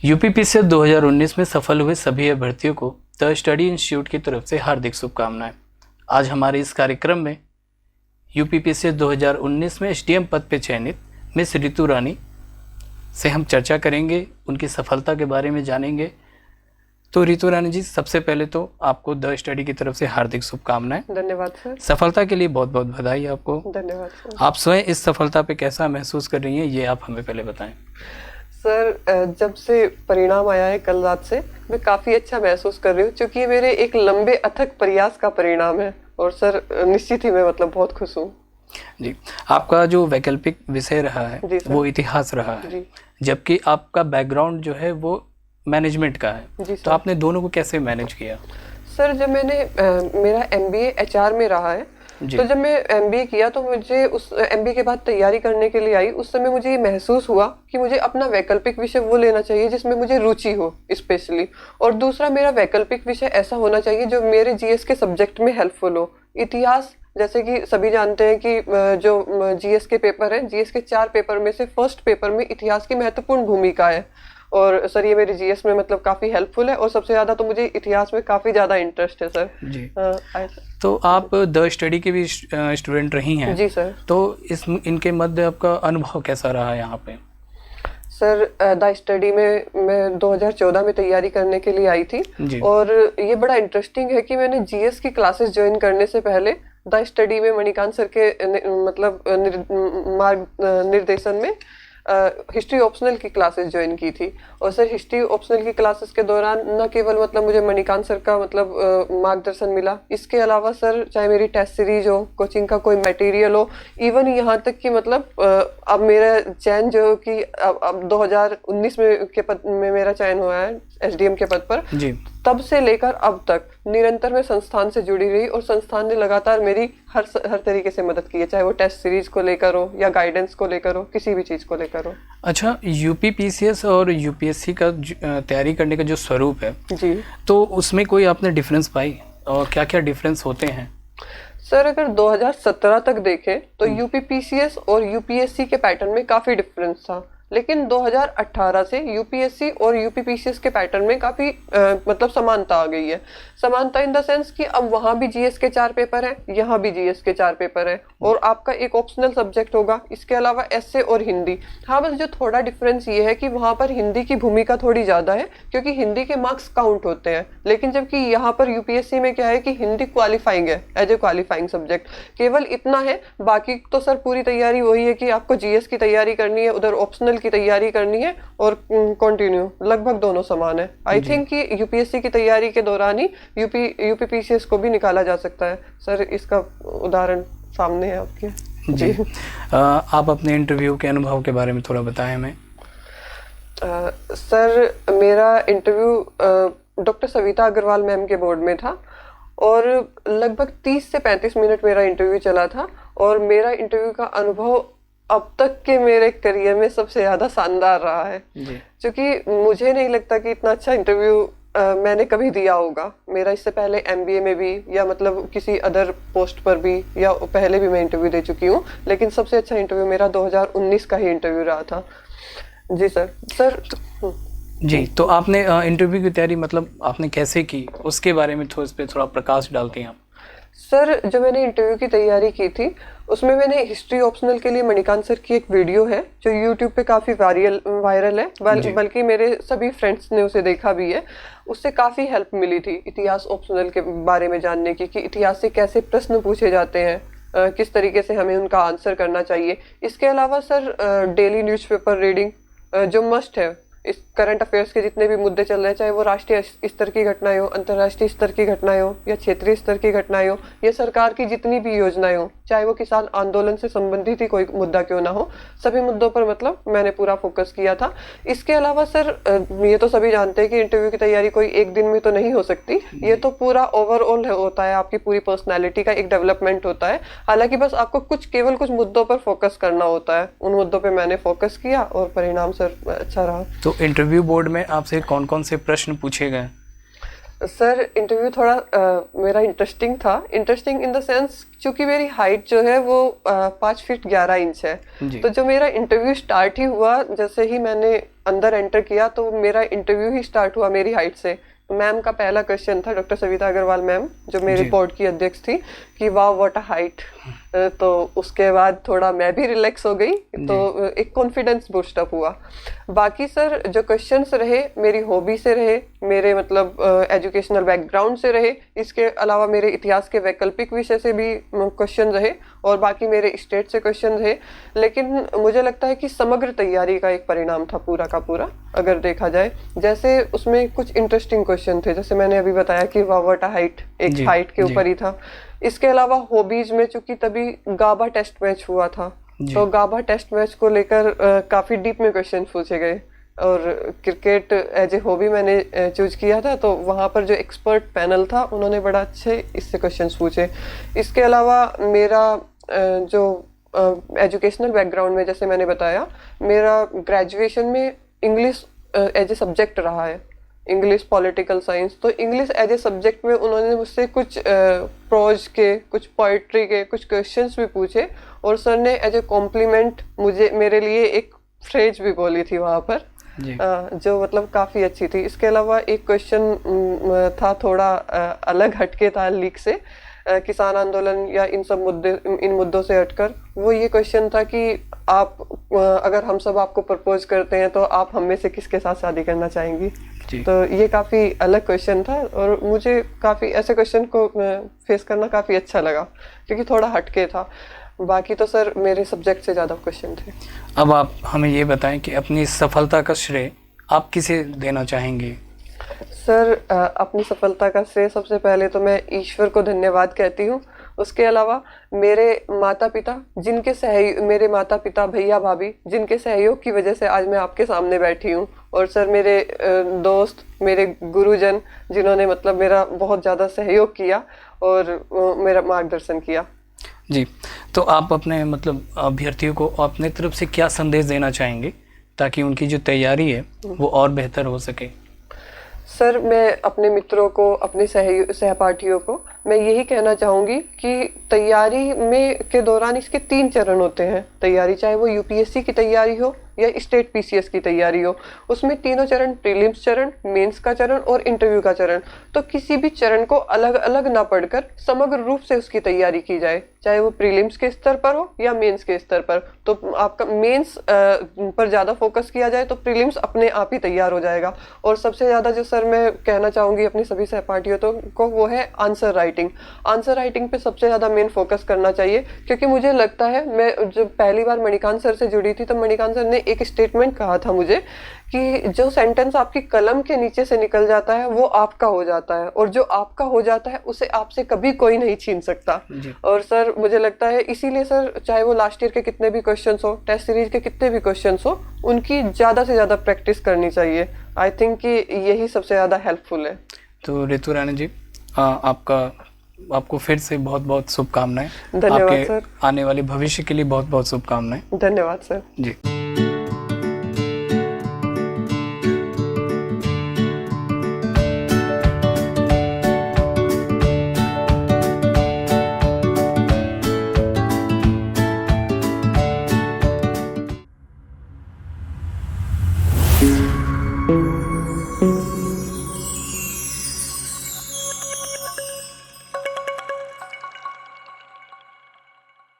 UPPCS 2019 में सफल हुए सभी अभ्यर्थियों को द स्टडी इंस्टीट्यूट की तरफ से हार्दिक शुभकामनाएं। आज हमारे इस कार्यक्रम में यूपीपीसीएस 2019 में एसडीएम पद पर चयनित मिस ऋतु रानी से हम चर्चा करेंगे, उनकी सफलता के बारे में जानेंगे। तो ऋतु रानी जी, सबसे पहले तो आपको द स्टडी की तरफ से हार्दिक शुभकामनाएं। धन्यवाद सर। सफलता के लिए बहुत बहुत बधाई आपको। धन्यवाद सर। आप स्वयं इस सफलता पे कैसा महसूस कर रही हैं, ये आप हमें पहले बताएं। सर, जब से परिणाम आया है कल रात से, मैं काफ़ी अच्छा महसूस कर रही हूँ, क्योंकि ये मेरे एक लंबे अथक प्रयास का परिणाम है। और सर, निश्चित ही मैं बहुत खुश हूँ जी। आपका जो वैकल्पिक विषय रहा है वो इतिहास रहा है, जबकि आपका बैकग्राउंड जो है वो मैनेजमेंट का है, तो आपने दोनों को कैसे मैनेज किया? सर, जब मेरा एमबीए एचआर में रहा है, तो जब मैं एमबीए किया तो मुझे उस एमबीए के बाद तैयारी करने के लिए आई, उस समय मुझे ये महसूस हुआ कि मुझे अपना वैकल्पिक विषय वो लेना चाहिए जिसमें मुझे रुचि हो स्पेशली। और दूसरा, मेरा वैकल्पिक विषय ऐसा होना चाहिए जो मेरे जीएस के सब्जेक्ट में हेल्पफुल हो। इतिहास, जैसे कि सभी जानते हैं कि जो जीएस के पेपर हैं, जीएस के 4 पेपर में से फर्स्ट पेपर में इतिहास की महत्वपूर्ण भूमिका है। और सर, ये मेरे जीएस में काफ़ी हेल्पफुल है, और सबसे ज़्यादा तो मुझे इतिहास में काफ़ी ज़्यादा इंटरेस्ट है सर जी। तो आप द स्टडी के भी स्टूडेंट रही हैं जी सर। तो इनके मध्य आपका अनुभव कैसा रहा यहाँ पे? सर, द स्टडी में मैं 2014 में तैयारी करने के लिए आई थी, और ये बड़ा इंटरेस्टिंग है कि मैंने जीएस की क्लासेस ज्वाइन करने से पहले द स्टडी में मणिकांत सर के मार्ग निर्देशन में हिस्ट्री ऑप्शनल की क्लासेस ज्वाइन की थी। और सर, हिस्ट्री ऑप्शनल की क्लासेस के दौरान न केवल मुझे मणिकांत सर का मार्गदर्शन मिला, इसके अलावा सर, चाहे मेरी टेस्ट सीरीज हो, कोचिंग का कोई मटेरियल हो, इवन यहाँ तक कि अब मेरा चयन जो कि अब 2019 में के पद में मेरा चयन हुआ है एसडीएम के पद पर जी। तब से लेकर अब तक निरंतर मैं संस्थान से जुड़ी रही, और संस्थान ने लगातार मेरी हर तरीके से मदद की है, चाहे वो टेस्ट सीरीज को लेकर हो या गाइडेंस को लेकर हो, किसी भी चीज़ को लेकर हो। अच्छा, यूपीपीसीएस और यूपीएससी का तैयारी करने का जो स्वरूप है जी, तो उसमें कोई आपने डिफरेंस पाई, और क्या क्या डिफरेंस होते हैं? सर, अगर 2017 तक देखें तो यूपीपीसीएस और यूपीएससी के पैटर्न में काफ़ी डिफरेंस था, लेकिन 2018 से यूपीएससी और यूपीपीसीएस के पैटर्न में काफ़ी समानता आ गई है। समानता इन द सेंस कि अब वहाँ भी जीएस के 4 पेपर हैं, यहाँ भी जीएस के 4 पेपर हैं, और आपका एक ऑप्शनल सब्जेक्ट होगा, इसके अलावा एसए और हिंदी। हाँ, बस जो थोड़ा डिफरेंस ये है कि वहाँ पर हिंदी की भूमिका थोड़ी ज़्यादा है, क्योंकि हिंदी के मार्क्स काउंट होते हैं, लेकिन जबकि यहाँ पर यूपीएससी में क्या है कि हिंदी क्वालिफाइंग है, एज ए क्वालिफाइंग सब्जेक्ट, केवल इतना है। बाकी तो सर पूरी तैयारी वही है कि आपको जीएस की तैयारी करनी है, उधर ऑप्शनल की तैयारी करनी है, और कंटिन्यू लगभग दोनों समान है। आई थिंक कि यूपीएससी की तैयारी के दौरान ही यूपीपीसीएस को भी निकाला जा सकता है। सर, इसका उदाहरण सामने है आपके जी। आप अपने इंटरव्यू के अनुभव के बारे में थोड़ा बताएं हमें। सर, मेरा interview doctor Savita Agarwal ma'am के बोर्ड में था, और लगभग 30 से 35 मिनट मेरा इंटरव्यू चला था, और मेरा इंटरव्यू का अनुभव अब तक के मेरे करियर में सबसे ज़्यादा शानदार रहा है, क्योंकि मुझे नहीं लगता कि इतना अच्छा इंटरव्यू मैंने कभी दिया होगा। मेरा इससे पहले एमबीए में भी, या किसी अदर पोस्ट पर भी, या पहले भी मैं इंटरव्यू दे चुकी हूँ, लेकिन सबसे अच्छा इंटरव्यू मेरा 2019 का ही इंटरव्यू रहा था जी सर। जी, तो आपने इंटरव्यू की तैयारी आपने कैसे की, उसके बारे में थोड़ा प्रकाश डालते हैं आप? सर, जो मैंने इंटरव्यू की तैयारी की थी, उसमें मैंने हिस्ट्री ऑप्शनल के लिए मणिकांत सर की एक वीडियो है जो यूट्यूब पे काफ़ी वायरल है, बल्कि मेरे सभी फ्रेंड्स ने उसे देखा भी है। उससे काफ़ी हेल्प मिली थी इतिहास ऑप्शनल के बारे में जानने की, कि इतिहास से कैसे प्रश्न पूछे जाते हैं, किस तरीके से हमें उनका आंसर करना चाहिए। इसके अलावा सर, डेली न्यूज़पेपर रीडिंग जो मस्ट है, इस करंट अफेयर्स के जितने भी मुद्दे चल रहे हैं, चाहे वो राष्ट्रीय स्तर की घटनाएं हो, अंतर्राष्ट्रीय स्तर की घटनाएं हो, या क्षेत्रीय स्तर की घटनाएं हो, या सरकार की जितनी भी योजनाएं हो, चाहे वो किसान आंदोलन से संबंधित ही कोई मुद्दा क्यों ना हो, सभी मुद्दों पर मैंने पूरा फोकस किया था। इसके अलावा सर, ये तो सभी जानते हैं कि इंटरव्यू की तैयारी कोई एक दिन में तो नहीं हो सकती, ये तो पूरा ओवरऑल होता है, आपकी पूरी पर्सनैलिटी का एक डेवलपमेंट होता है। हालांकि बस आपको केवल कुछ मुद्दों पर फोकस करना होता है, उन मुद्दों पर मैंने फोकस किया, और परिणाम सर अच्छा रहा। तो इंटरव्यू बोर्ड में आपसे कौन कौन से प्रश्न पूछे गए? सर, इंटरव्यू थोड़ा मेरा इंटरेस्टिंग था। इंटरेस्टिंग इन द सेंस, क्योंकि मेरी हाइट जो है वो 5 फीट 11 इंच है, तो जो मेरा इंटरव्यू स्टार्ट ही हुआ, जैसे ही मैंने अंदर एंटर किया तो मेरा इंटरव्यू ही स्टार्ट हुआ मेरी हाइट से। मैम का पहला क्वेश्चन था, डॉक्टर सविता अग्रवाल मैम जो मेरी बोर्ड की अध्यक्ष थी, कि वाह व्हाट अ हाइट। तो उसके बाद थोड़ा मैं भी रिलैक्स हो गई, तो एक कॉन्फिडेंस बूस्ट अप हुआ। बाकी सर जो क्वेश्चंस रहे मेरी हॉबी से रहे, मेरे मतलब एजुकेशनल बैकग्राउंड से रहे, इसके अलावा मेरे इतिहास के वैकल्पिक विषय से भी क्वेश्चन रहे, और बाकी मेरे स्टेट से क्वेश्चन रहे। लेकिन मुझे लगता है कि समग्र तैयारी का एक परिणाम था पूरा का पूरा, अगर देखा जाए। जैसे उसमें कुछ इंटरेस्टिंग क्वेश्चन थे, जैसे मैंने अभी बताया कि वाह व्हाट अ हाइट, एक हाइट के ऊपर ही था। इसके अलावा हॉबीज में चूंकि तभी गाबा टेस्ट मैच हुआ था, तो गाबा टेस्ट मैच को लेकर काफी डीप में क्वेश्चन पूछे गए, और क्रिकेट एज ए हॉबी मैंने चूज किया था, तो वहाँ पर जो एक्सपर्ट पैनल था उन्होंने बड़ा अच्छे इससे क्वेश्चंस पूछे। इसके अलावा मेरा जो एजुकेशनल बैकग्राउंड में, जैसे मैंने बताया, मेरा ग्रेजुएशन में इंग्लिश एज ए सब्जेक्ट रहा है, इंग्लिश पॉलिटिकल साइंस। तो इंग्लिश एज ए सब्जेक्ट में उन्होंने मुझसे कुछ प्रोज के, कुछ पोइट्री के कुछ क्वेश्चंस भी पूछे, और सर ने एज ए कॉम्प्लीमेंट मेरे लिए एक फ्रेज भी बोली थी वहाँ पर, जो मतलब काफ़ी अच्छी थी। इसके अलावा एक क्वेश्चन था थोड़ा अलग हटके था लीक से, किसान आंदोलन या इन मुद्दों से हटकर। वो ये क्वेश्चन था कि आप अगर हम सब आपको प्रपोज करते हैं तो आप हम में से किसके साथ शादी करना चाहेंगी। तो ये काफ़ी अलग क्वेश्चन था, और मुझे काफ़ी ऐसे क्वेश्चन को फेस करना काफ़ी अच्छा लगा, क्योंकि थोड़ा हटके था। बाकी तो सर मेरे सब्जेक्ट से ज़्यादा क्वेश्चन थे। अब आप हमें ये बताएं कि अपनी सफलता का श्रेय आप किसे देना चाहेंगे? सर अपनी सफलता का श्रेय सबसे पहले तो मैं ईश्वर को धन्यवाद कहती हूँ। उसके अलावा मेरे माता पिता, मेरे माता पिता, भैया भाभी, जिनके सहयोग की वजह से आज मैं आपके सामने बैठी हूँ। और सर मेरे दोस्त, मेरे गुरुजन, जिन्होंने मतलब मेरा बहुत ज़्यादा सहयोग किया और मेरा मार्गदर्शन किया। जी, तो आप अपने मतलब अभ्यर्थियों को अपने तरफ से क्या संदेश देना चाहेंगे ताकि उनकी जो तैयारी है वो और बेहतर हो सके? सर मैं अपने मित्रों को, अपने सहपाठियों को मैं यही कहना चाहूँगी कि तैयारी में के दौरान इसके 3 चरण होते हैं तैयारी, चाहे वो यूपीएससी की तैयारी हो या स्टेट पीसीएस की तैयारी हो। उसमें तीनों चरण, प्रीलिम्स चरण, मेंस का चरण और इंटरव्यू का चरण। तो किसी भी चरण को अलग अलग ना पढ़कर समग्र रूप से उसकी तैयारी की जाए, चाहे वो प्रीलिम्स के स्तर पर हो या मेंस के स्तर पर। तो आपका मेंस पर ज़्यादा फोकस किया जाए तो प्रीलिम्स अपने आप ही तैयार हो जाएगा। और सबसे ज़्यादा जो सर मैं कहना चाहूँगी अपनी सभी सहपाठियों को, वो है आंसर राइटिंग। आंसर राइटिंग पे सबसे ज़्यादा मेन फोकस करना चाहिए, क्योंकि मुझे लगता है, मैं जब पहली बार मणिकांत सर से जुड़ी थी तो मणिकांत सर ने एक स्टेटमेंट कहा था मुझे कि जो सेंटेंस आपकी कलम के नीचे से निकल जाता है वो आपका हो जाता है, और जो आपका हो जाता है उसे आपसे कभी कोई नहीं छीन सकता। और सर मुझे लगता है इसीलिए सर, चाहे वो लास्ट ईयर के कितने भी क्वेश्चंस हो, टेस्ट सीरीज के कितने भी क्वेश्चंस हो, उनकी ज़्यादा से ज़्यादा प्रैक्टिस करनी चाहिए। आई थिंक कि यही सबसे ज़्यादा हेल्पफुल है। तो ऋतु रानी जी, आपको फिर से बहुत बहुत शुभकामनाएं। धन्यवाद सर। आने वाले भविष्य के लिए बहुत बहुत शुभकामनाएं। धन्यवाद सर जी।